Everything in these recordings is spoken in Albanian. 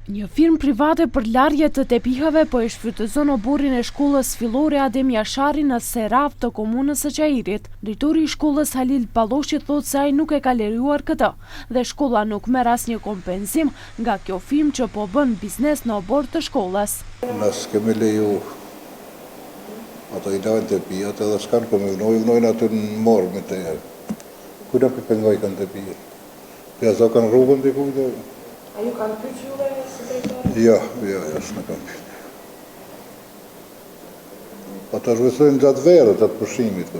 Një firmë private për larje të tepihave po e shfrytëzon oborrin e shkollës fillore Adem Jashari në Serav të komunës së Çajirit. Drejtori i shkollës Halil Palloshi thotë se ai nuk e ka lejuar këtë dhe shkolla nuk merr asnjë kompenzim nga kjo firmë që po bën biznes në obor të shkollës. Ne s'kemi leju ato i lajnë tepijat edhe s'kanë këmëgnojnë aty në morë me të herë. Kujna për pëngoj kanë tepijat? Për azo kanë rrugën të kujtë? A ju kanë pyet juve si drejtori? Jo, s'në kanë pyet. Po të zhvesojnë gjatë verët atë pushimit.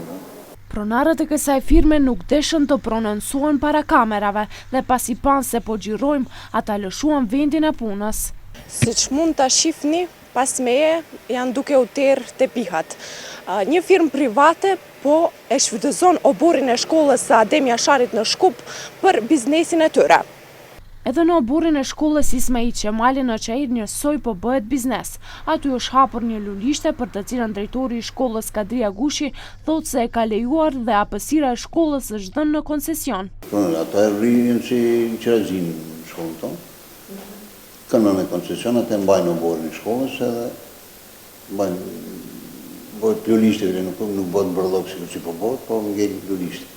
Pronarët e kësaj firme nuk deshën të prononcohen para kamerave dhe pasi panë se po xhirojmë, ata lëshuan vendin e punës. Siç mund ta shihni, pas meje janë duke u terr tepihat. Një firmë private po e shfrytëzon oborrin e shkollës së Adem Jasharit në Shkup për biznesin e tyre. Edhe në oborrin e shkollës Ismail Qemali në Çajir njësoj po bëhet biznes. Aty është hapur një lulishte për të cilën drejtori i shkollës Kadria Gushi thotë se e ka lejuar dhe apësira e shkollës është dhënë në koncesion. Ata e rrinë si qërëzin në shkollën tonë. Kanë në koncesion, atë e mbajnë oborrin e shkollës edhe bëhet lulishte, nuk bëhet bërllok si po bëhet, po ngel lulishte.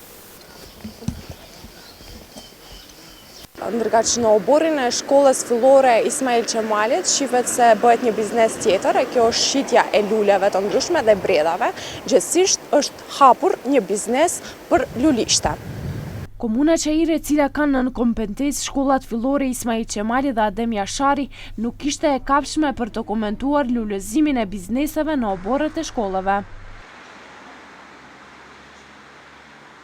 Ndërkaq në oborrin e shkollës fillore Ismail Qemalit shihet se bëhet një biznes tjetër, e kjo është shitja e luleve të ndryshme dhe bredhave, gjithsesi është hapur një biznes për lulishte. Komuna Çajiri, e cila kanë në kompetencë shkollat fillore Ismail Qemali dhe Adem Jashari, nuk ishte e kapshme për të komentuar lulëzimin e bizneseve në oborret e shkollave.